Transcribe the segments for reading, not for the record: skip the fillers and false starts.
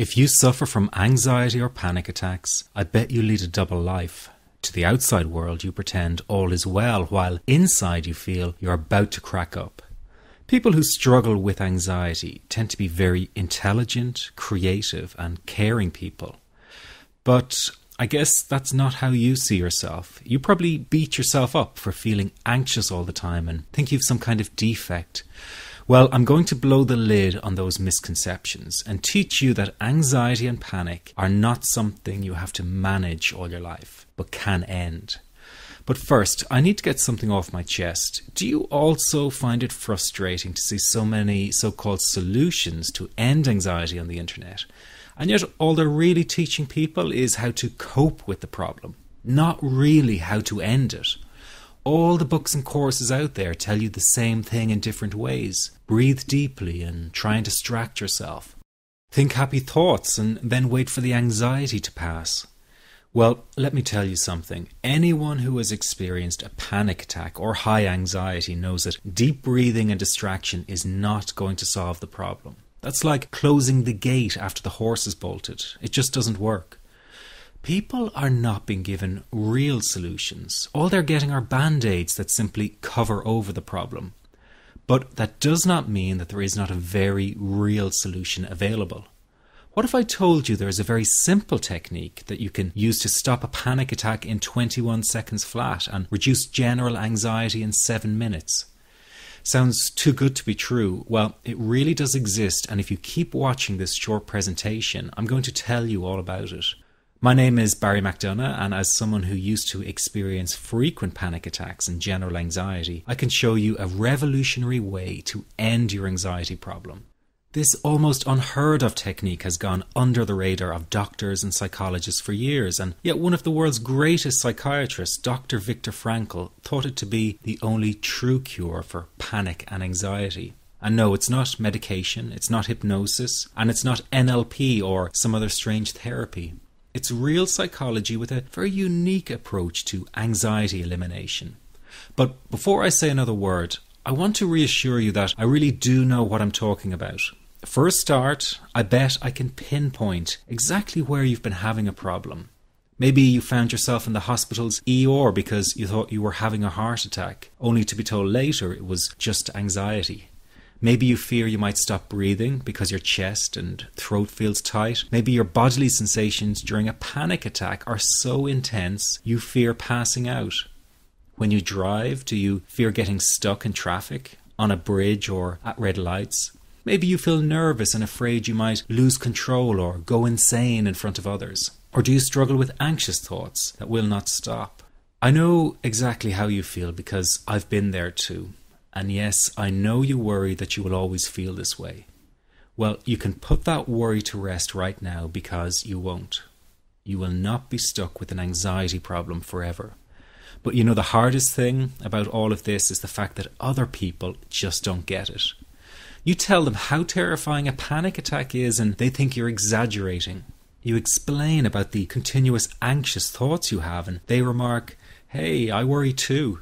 If you suffer from anxiety or panic attacks, I bet you lead a double life. To the outside world, you pretend all is well, while inside you feel you're about to crack up. People who struggle with anxiety tend to be very intelligent, creative, and caring people. But I guess that's not how you see yourself. You probably beat yourself up for feeling anxious all the time and think you've some kind of defect. Well, I'm going to blow the lid on those misconceptions and teach you that anxiety and panic are not something you have to manage all your life, but can end. But first, I need to get something off my chest. Do you also find it frustrating to see so many so-called solutions to end anxiety on the internet? And yet all they're really teaching people is how to cope with the problem, not really how to end it. All the books and courses out there tell you the same thing in different ways. Breathe deeply and try and distract yourself. Think happy thoughts and then wait for the anxiety to pass. Well, let me tell you something. Anyone who has experienced a panic attack or high anxiety knows that deep breathing and distraction is not going to solve the problem. That's like closing the gate after the horse is bolted. It just doesn't work. People are not being given real solutions. All they're getting are band-aids that simply cover over the problem. But that does not mean that there is not a very real solution available. What if I told you there is a very simple technique that you can use to stop a panic attack in 21 seconds flat and reduce general anxiety in 7 minutes? Sounds too good to be true. Well, it really does exist, and if you keep watching this short presentation, I'm going to tell you all about it. My name is Barry McDonough, and as someone who used to experience frequent panic attacks and general anxiety, I can show you a revolutionary way to end your anxiety problem. This almost unheard of technique has gone under the radar of doctors and psychologists for years, and yet one of the world's greatest psychiatrists, Dr. Viktor Frankl, thought it to be the only true cure for panic and anxiety. And no, it's not medication, it's not hypnosis, and it's not NLP or some other strange therapy. It's real psychology with a very unique approach to anxiety elimination. But before I say another word, I want to reassure you that I really do know what I'm talking about. For a start, I bet I can pinpoint exactly where you've been having a problem. Maybe you found yourself in the hospital's ER because you thought you were having a heart attack, only to be told later it was just anxiety. Maybe you fear you might stop breathing because your chest and throat feels tight. Maybe your bodily sensations during a panic attack are so intense you fear passing out. When you drive, do you fear getting stuck in traffic, on a bridge or at red lights? Maybe you feel nervous and afraid you might lose control or go insane in front of others. Or do you struggle with anxious thoughts that will not stop? I know exactly how you feel because I've been there too. And yes, I know you worry that you will always feel this way. Well, you can put that worry to rest right now because you won't. You will not be stuck with an anxiety problem forever. But you know, the hardest thing about all of this is the fact that other people just don't get it. You tell them how terrifying a panic attack is and they think you're exaggerating. You explain about the continuous anxious thoughts you have and they remark, "Hey, I worry too."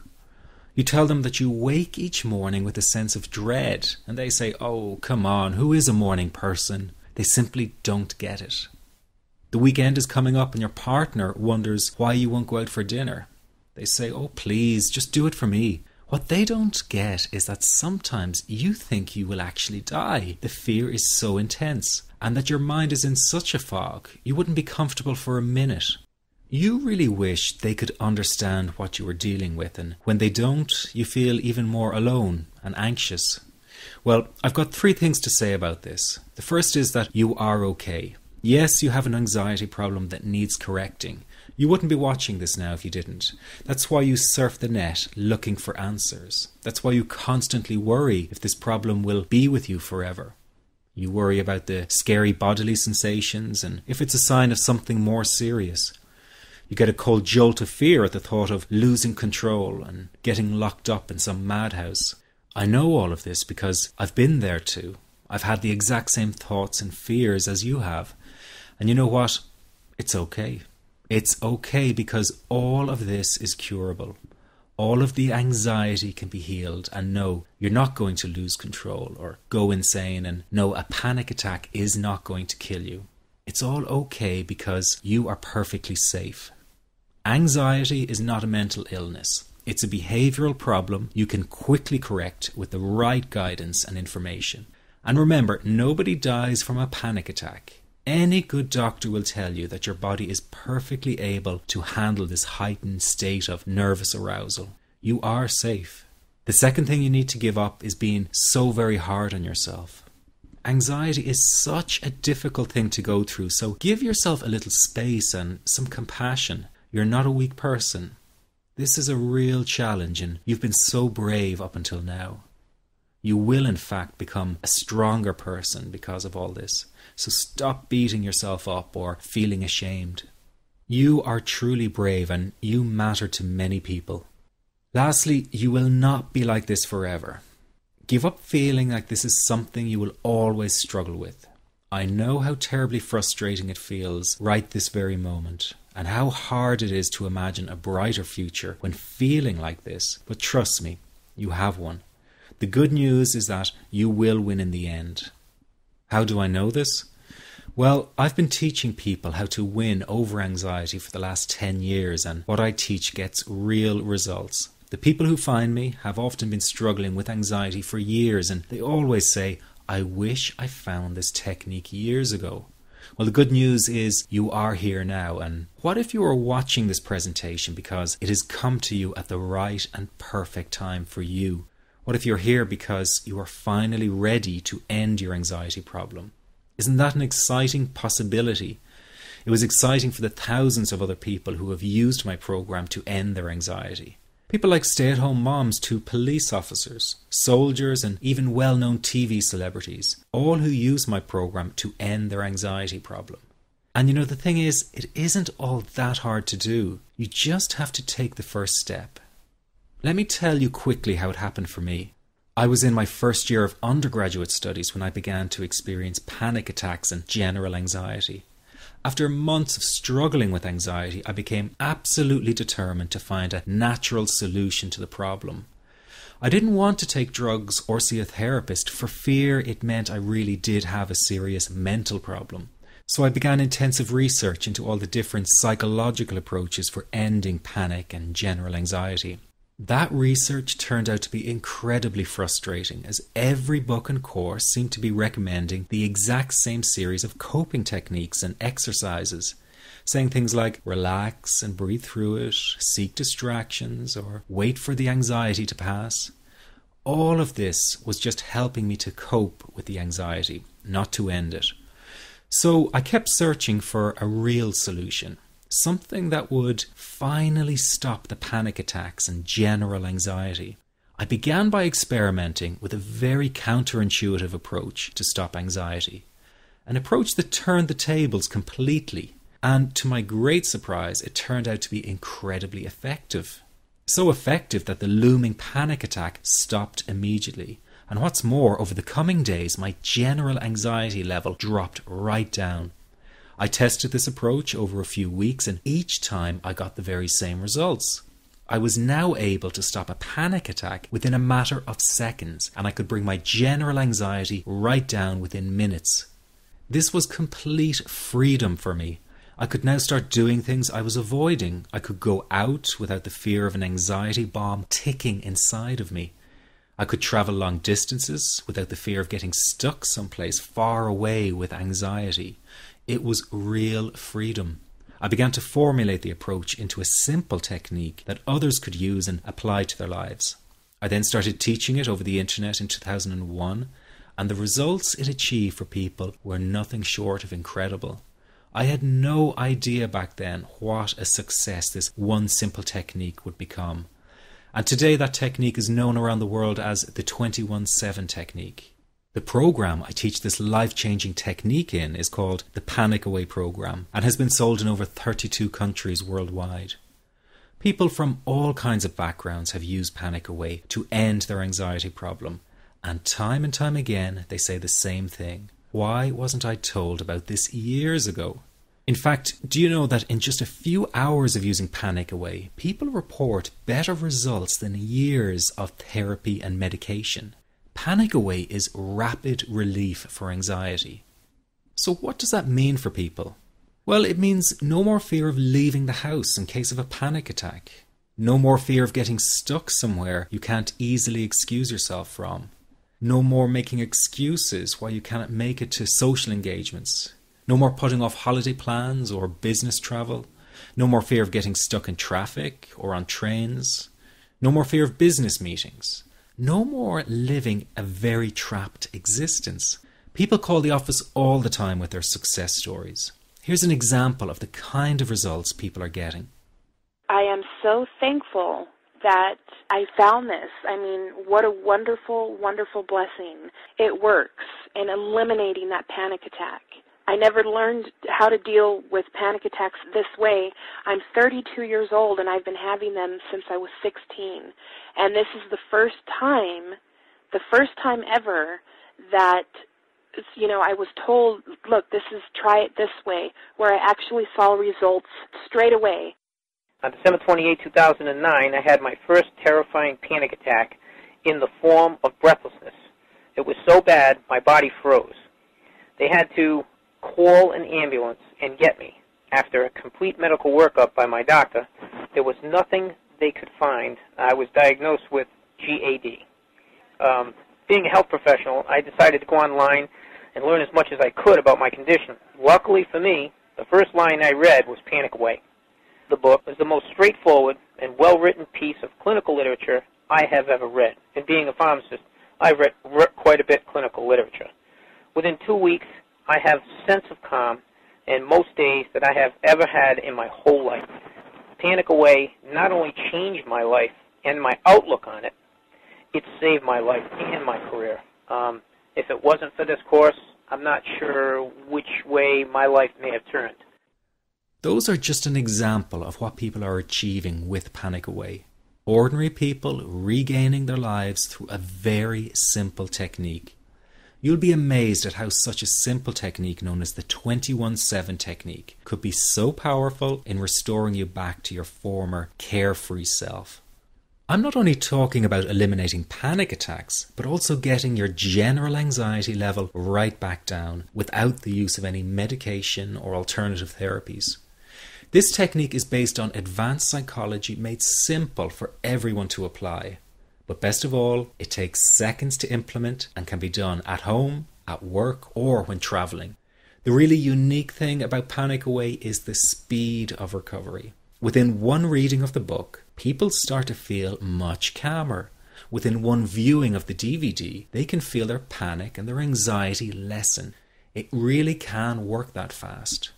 You tell them that you wake each morning with a sense of dread, and they say, "Oh, come on, who is a morning person?" They simply don't get it. The weekend is coming up and your partner wonders why you won't go out for dinner. They say, "Oh, please, just do it for me." What they don't get is that sometimes you think you will actually die. The fear is so intense, and that your mind is in such a fog, you wouldn't be comfortable for a minute. You really wish they could understand what you are dealing with, and when they don't, you feel even more alone and anxious. Well, I've got 3 things to say about this. The first is that you are okay. Yes, you have an anxiety problem that needs correcting. You wouldn't be watching this now if you didn't. That's why you surf the net looking for answers. That's why you constantly worry if this problem will be with you forever. You worry about the scary bodily sensations and if it's a sign of something more serious. You get a cold jolt of fear at the thought of losing control and getting locked up in some madhouse. I know all of this because I've been there too. I've had the exact same thoughts and fears as you have. And you know what? It's okay. It's okay because all of this is curable. All of the anxiety can be healed, and no, you're not going to lose control or go insane, and no, a panic attack is not going to kill you. It's all okay because you are perfectly safe. Anxiety is not a mental illness. It's a behavioral problem you can quickly correct with the right guidance and information. And remember, nobody dies from a panic attack. Any good doctor will tell you that your body is perfectly able to handle this heightened state of nervous arousal. You are safe. The second thing you need to give up is being so very hard on yourself. Anxiety is such a difficult thing to go through, so give yourself a little space and some compassion. You're not a weak person. This is a real challenge, and you've been so brave up until now. You will in fact become a stronger person because of all this. So stop beating yourself up or feeling ashamed. You are truly brave and you matter to many people. Lastly, you will not be like this forever. Give up feeling like this is something you will always struggle with. I know how terribly frustrating it feels right this very moment, and how hard it is to imagine a brighter future when feeling like this, but trust me, you have one. The good news is that you will win in the end. How do I know this? Well, I've been teaching people how to win over anxiety for the last 10 years, and what I teach gets real results. The people who find me have often been struggling with anxiety for years, and they always say, I wish I found this technique years ago. Well, the good news is you are here now, and what if you are watching this presentation because it has come to you at the right and perfect time for you? What if you're here because you are finally ready to end your anxiety problem? Isn't that an exciting possibility? It was exciting for the thousands of other people who have used my program to end their anxiety. People like stay-at-home moms to police officers, soldiers, and even well-known TV celebrities, all who use my program to end their anxiety problem. And you know, the thing is, it isn't all that hard to do. You just have to take the first step. Let me tell you quickly how it happened for me. I was in my first year of undergraduate studies when I began to experience panic attacks and general anxiety. After months of struggling with anxiety, I became absolutely determined to find a natural solution to the problem. I didn't want to take drugs or see a therapist for fear it meant I really did have a serious mental problem. So I began intensive research into all the different psychological approaches for ending panic and general anxiety. That research turned out to be incredibly frustrating, as every book and course seemed to be recommending the exact same series of coping techniques and exercises, saying things like relax and breathe through it, seek distractions, or wait for the anxiety to pass. All of this was just helping me to cope with the anxiety, not to end it. So I kept searching for a real solution. Something that would finally stop the panic attacks and general anxiety. I began by experimenting with a very counterintuitive approach to stop anxiety. An approach that turned the tables completely. And to my great surprise, it turned out to be incredibly effective. So effective that the looming panic attack stopped immediately. And what's more, over the coming days, my general anxiety level dropped right down. I tested this approach over a few weeks, and each time I got the very same results. I was now able to stop a panic attack within a matter of seconds, and I could bring my general anxiety right down within minutes. This was complete freedom for me. I could now start doing things I was avoiding. I could go out without the fear of an anxiety bomb ticking inside of me. I could travel long distances without the fear of getting stuck someplace far away with anxiety. It was real freedom. I began to formulate the approach into a simple technique that others could use and apply to their lives. I then started teaching it over the internet in 2001, and the results it achieved for people were nothing short of incredible. I had no idea back then what a success this one simple technique would become. And today that technique is known around the world as the 21-7 technique. The program I teach this life-changing technique in is called the Panic Away program and has been sold in over 32 countries worldwide. People from all kinds of backgrounds have used Panic Away to end their anxiety problem, and time again they say the same thing. Why wasn't I told about this years ago? In fact, do you know that in just a few hours of using Panic Away, people report better results than years of therapy and medication? Panic Away is rapid relief for anxiety. So what does that mean for people? Well, it means no more fear of leaving the house in case of a panic attack. No more fear of getting stuck somewhere you can't easily excuse yourself from. No more making excuses why you cannot make it to social engagements. No more putting off holiday plans or business travel. No more fear of getting stuck in traffic or on trains. No more fear of business meetings. No more living a very trapped existence. People call the office all the time with their success stories. Here's an example of the kind of results people are getting. I am so thankful that I found this. I mean, what a wonderful, wonderful blessing. It works in eliminating that panic attack. I never learned how to deal with panic attacks this way. I'm 32 years old and I've been having them since I was 16. And this is the first time ever that, I was told, look, try it this way, where I actually saw results straight away. On December 28, 2009, I had my first terrifying panic attack in the form of breathlessness. It was so bad, my body froze. They had to call an ambulance and get me. After a complete medical workup by my doctor, there was nothing they could find. I was diagnosed with GAD. Being a health professional, I decided to go online and learn as much as I could about my condition. Luckily for me, the first line I read was Panic Away. The book is the most straightforward and well-written piece of clinical literature I have ever read. And being a pharmacist, I've read quite a bit of clinical literature. Within 2 weeks, I have a sense of calm in most days that I have ever had in my whole life. Panic Away not only changed my life and my outlook on it, it saved my life and my career. If it wasn't for this course, I'm not sure which way my life may have turned. Those are just an example of what people are achieving with Panic Away. Ordinary people regaining their lives through a very simple technique. You'll be amazed at how such a simple technique known as the 21-7 technique could be so powerful in restoring you back to your former carefree self. I'm not only talking about eliminating panic attacks, but also getting your general anxiety level right back down without the use of any medication or alternative therapies. This technique is based on advanced psychology made simple for everyone to apply. But best of all, it takes seconds to implement and can be done at home, at work, or when traveling. The really unique thing about Panic Away is the speed of recovery. Within one reading of the book, people start to feel much calmer. Within one viewing of the DVD, they can feel their panic and their anxiety lessen. It really can work that fast.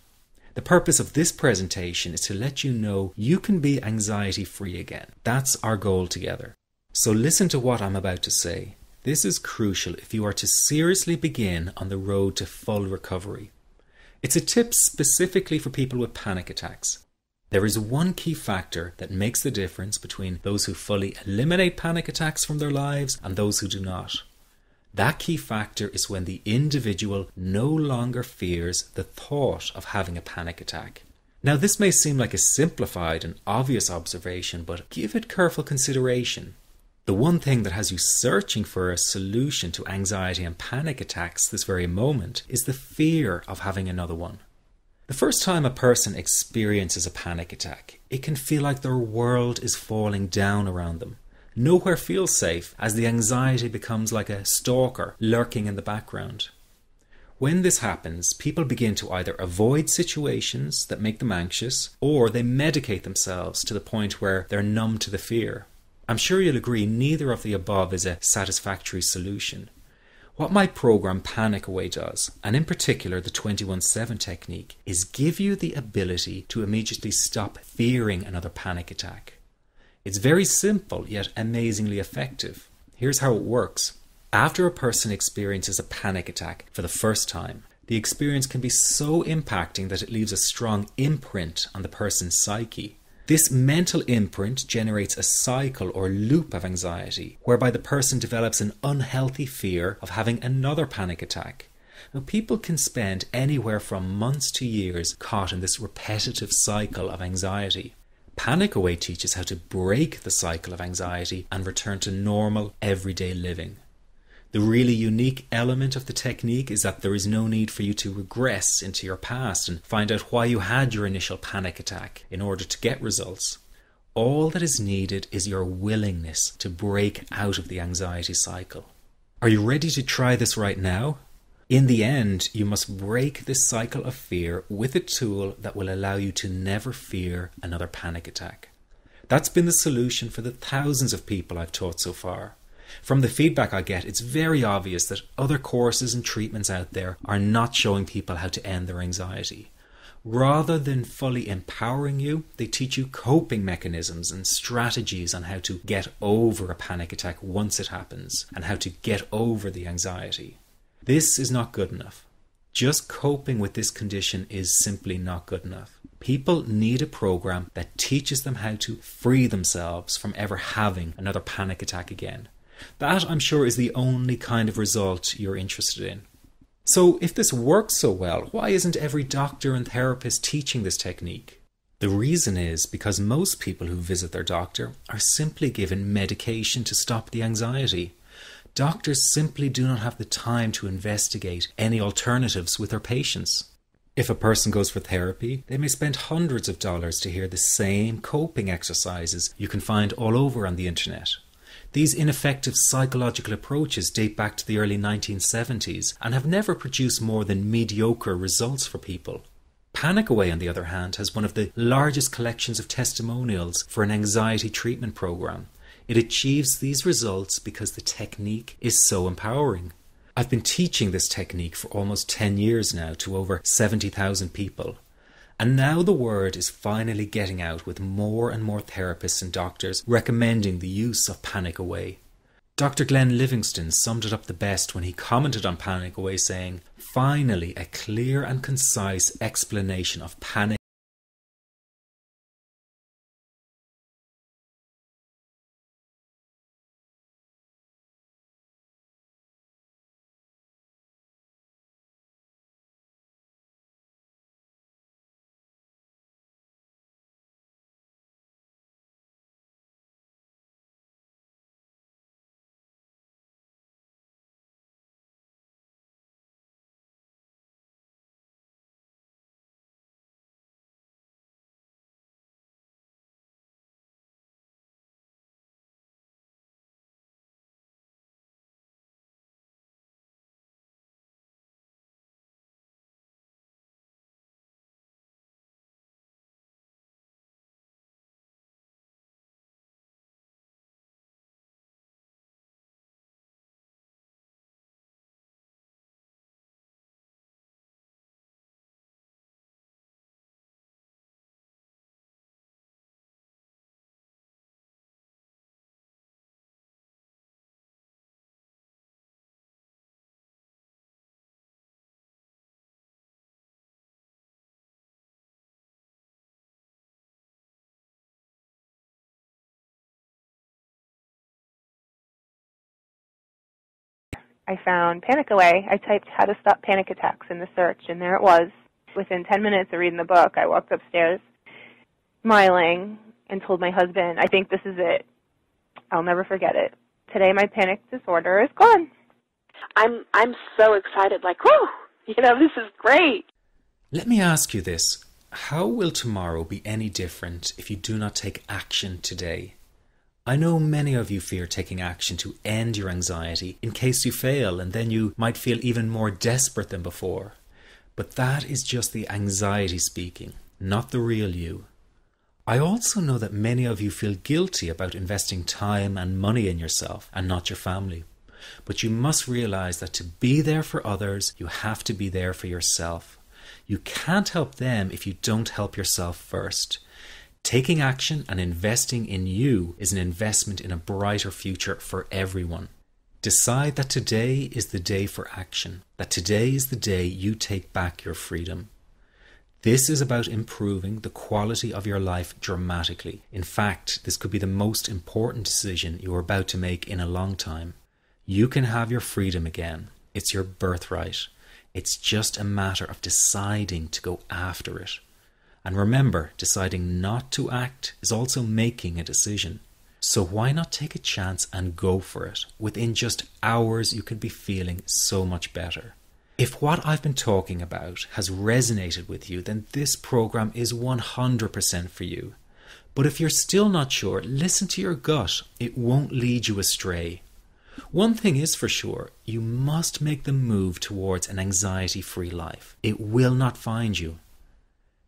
The purpose of this presentation is to let you know you can be anxiety-free again. That's our goal together. So listen to what I'm about to say. This is crucial if you are to seriously begin on the road to full recovery. It's a tip specifically for people with panic attacks. There is one key factor that makes the difference between those who fully eliminate panic attacks from their lives and those who do not. That key factor is when the individual no longer fears the thought of having a panic attack. Now, this may seem like a simplified and obvious observation, but give it careful consideration. The one thing that has you searching for a solution to anxiety and panic attacks this very moment is the fear of having another one. The first time a person experiences a panic attack, it can feel like their world is falling down around them. Nowhere feels safe as the anxiety becomes like a stalker lurking in the background. When this happens, people begin to either avoid situations that make them anxious, or they medicate themselves to the point where they're numb to the fear. I'm sure you'll agree neither of the above is a satisfactory solution. What my program Panic Away does, and in particular the 21-7 technique, is give you the ability to immediately stop fearing another panic attack. It's very simple yet amazingly effective. Here's how it works. After a person experiences a panic attack for the first time, the experience can be so impacting that it leaves a strong imprint on the person's psyche. This mental imprint generates a cycle or loop of anxiety, whereby the person develops an unhealthy fear of having another panic attack. Now, people can spend anywhere from months to years caught in this repetitive cycle of anxiety. Panic Away teaches how to break the cycle of anxiety and return to normal, everyday living. The really unique element of the technique is that there is no need for you to regress into your past and find out why you had your initial panic attack in order to get results. All that is needed is your willingness to break out of the anxiety cycle. Are you ready to try this right now? In the end, you must break this cycle of fear with a tool that will allow you to never fear another panic attack. That's been the solution for the thousands of people I've taught so far. From the feedback I get, it's very obvious that other courses and treatments out there are not showing people how to end their anxiety. Rather than fully empowering you, they teach you coping mechanisms and strategies on how to get over a panic attack once it happens, and how to get over the anxiety. This is not good enough. Just coping with this condition is simply not good enough. People need a program that teaches them how to free themselves from ever having another panic attack again. That, I'm sure, is the only kind of result you're interested in. So if this works so well, why isn't every doctor and therapist teaching this technique? The reason is because most people who visit their doctor are simply given medication to stop the anxiety. Doctors simply do not have the time to investigate any alternatives with their patients. If a person goes for therapy, they may spend hundreds of dollars to hear the same coping exercises you can find all over on the internet. These ineffective psychological approaches date back to the early 1970s and have never produced more than mediocre results for people. Panic Away, on the other hand, has one of the largest collections of testimonials for an anxiety treatment program. It achieves these results because the technique is so empowering. I've been teaching this technique for almost 10 years now to over 70,000 people. And now the word is finally getting out, with more and more therapists and doctors recommending the use of Panic Away. Dr. Glenn Livingston summed it up the best when he commented on Panic Away, saying, "Finally, a clear and concise explanation of panic." I found Panic Away. I typed "how to stop panic attacks" in the search, and there it was. Within 10 minutes of reading the book, I walked upstairs smiling and told my husband, "I think this is it. I'll never forget it. Today my panic disorder is gone." I'm so excited, like, whoo, this is great. Let me ask you this. How will tomorrow be any different if you do not take action today? I know many of you fear taking action to end your anxiety in case you fail, and then you might feel even more desperate than before. But that is just the anxiety speaking, not the real you. I also know that many of you feel guilty about investing time and money in yourself and not your family. But you must realize that to be there for others, you have to be there for yourself. You can't help them if you don't help yourself first. Taking action and investing in you is an investment in a brighter future for everyone. Decide that today is the day for action, that today is the day you take back your freedom. This is about improving the quality of your life dramatically. In fact, this could be the most important decision you are about to make in a long time. You can have your freedom again. It's your birthright. It's just a matter of deciding to go after it. And remember, deciding not to act is also making a decision. So why not take a chance and go for it? Within just hours, you could be feeling so much better. If what I've been talking about has resonated with you, then this program is 100% for you. But if you're still not sure, listen to your gut. It won't lead you astray. One thing is for sure, you must make the move towards an anxiety-free life. It will not find you.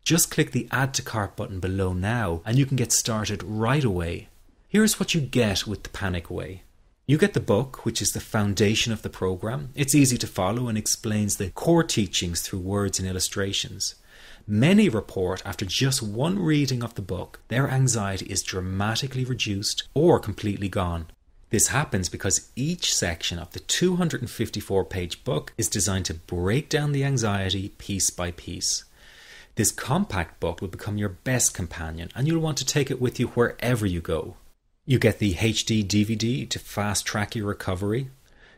Just click the Add to Cart button below now and you can get started right away. Here's what you get with the Panic Away. You get the book, which is the foundation of the program. It's easy to follow and explains the core teachings through words and illustrations. Many report after just one reading of the book, their anxiety is dramatically reduced or completely gone. This happens because each section of the 254-page book is designed to break down the anxiety piece by piece. This compact book will become your best companion and you'll want to take it with you wherever you go. You get the HD DVD to fast track your recovery.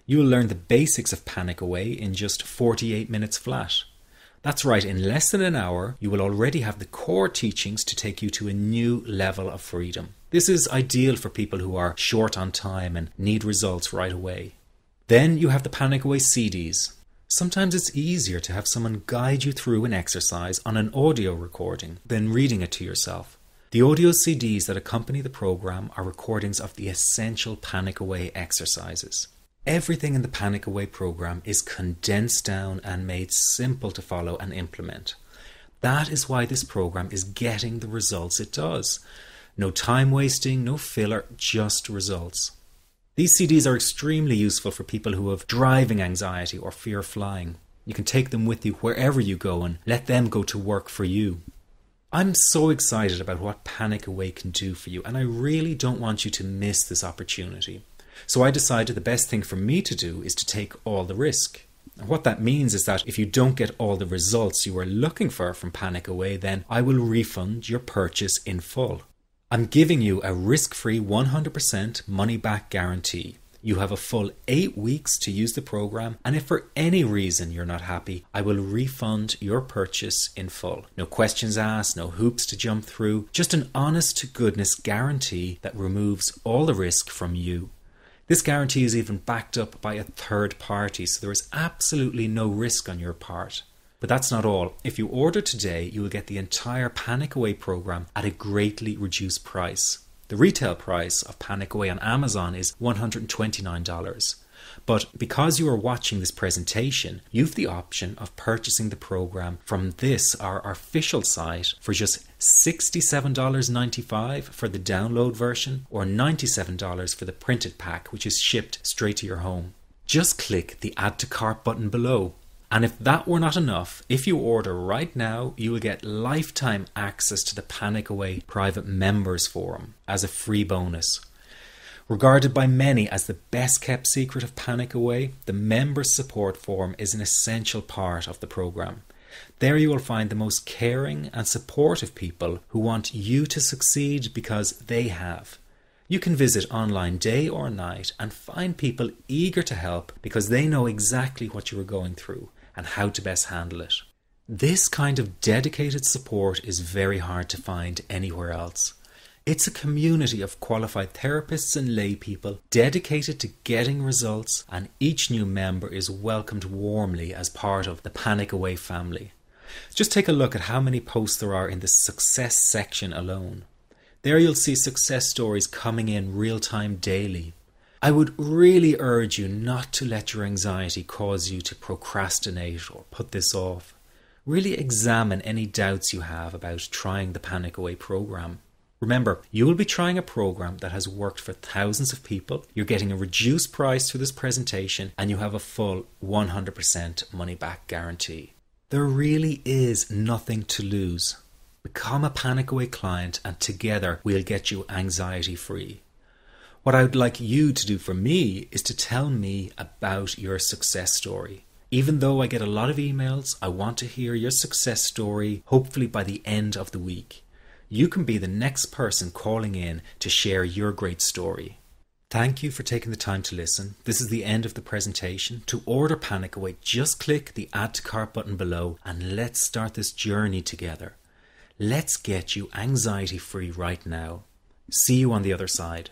You will learn the basics of Panic Away in just 48 minutes flat. That's right, in less than an hour, you will already have the core teachings to take you to a new level of freedom. This is ideal for people who are short on time and need results right away. Then you have the Panic Away CDs. Sometimes it's easier to have someone guide you through an exercise on an audio recording than reading it to yourself. The audio CDs that accompany the program are recordings of the essential Panic Away exercises. Everything in the Panic Away program is condensed down and made simple to follow and implement. That is why this program is getting the results it does. No time wasting, no filler, just results. These CDs are extremely useful for people who have driving anxiety or fear flying. You can take them with you wherever you go and let them go to work for you. I'm so excited about what Panic Away can do for you, and I really don't want you to miss this opportunity. So I decided the best thing for me to do is to take all the risk. And what that means is that if you don't get all the results you are looking for from Panic Away, then I will refund your purchase in full. I'm giving you a risk-free 100% money-back guarantee. You have a full 8 weeks to use the program, and if for any reason you're not happy, I will refund your purchase in full. No questions asked, no hoops to jump through, just an honest-to-goodness guarantee that removes all the risk from you. This guarantee is even backed up by a third party, so there is absolutely no risk on your part. But that's not all. If you order today, you will get the entire Panic Away program at a greatly reduced price. The retail price of Panic Away on Amazon is $129. But because you are watching this presentation, you have the option of purchasing the program from our official site for just $67.95 for the download version or $97 for the printed pack, which is shipped straight to your home. Just click the Add to Cart button below. And if that were not enough, if you order right now, you will get lifetime access to the Panic Away private members forum as a free bonus. Regarded by many as the best kept secret of Panic Away, the members support forum is an essential part of the program. There you will find the most caring and supportive people who want you to succeed because they have. You can visit online day or night and find people eager to help because they know exactly what you are going through and how to best handle it. This kind of dedicated support is very hard to find anywhere else. It's a community of qualified therapists and lay people dedicated to getting results, and each new member is welcomed warmly as part of the Panic Away family. Just take a look at how many posts there are in the success section alone. There you'll see success stories coming in real time daily. I would really urge you not to let your anxiety cause you to procrastinate or put this off. Really examine any doubts you have about trying the Panic Away program. Remember, you will be trying a program that has worked for thousands of people. You're getting a reduced price through this presentation, and you have a full 100% money back guarantee. There really is nothing to lose. Become a Panic Away client and together we'll get you anxiety free. What I would like you to do for me is to tell me about your success story. Even though I get a lot of emails, I want to hear your success story, hopefully by the end of the week. You can be the next person calling in to share your great story. Thank you for taking the time to listen. This is the end of the presentation. To order Panic Away, just click the Add to Cart button below and let's start this journey together. Let's get you anxiety free right now. See you on the other side.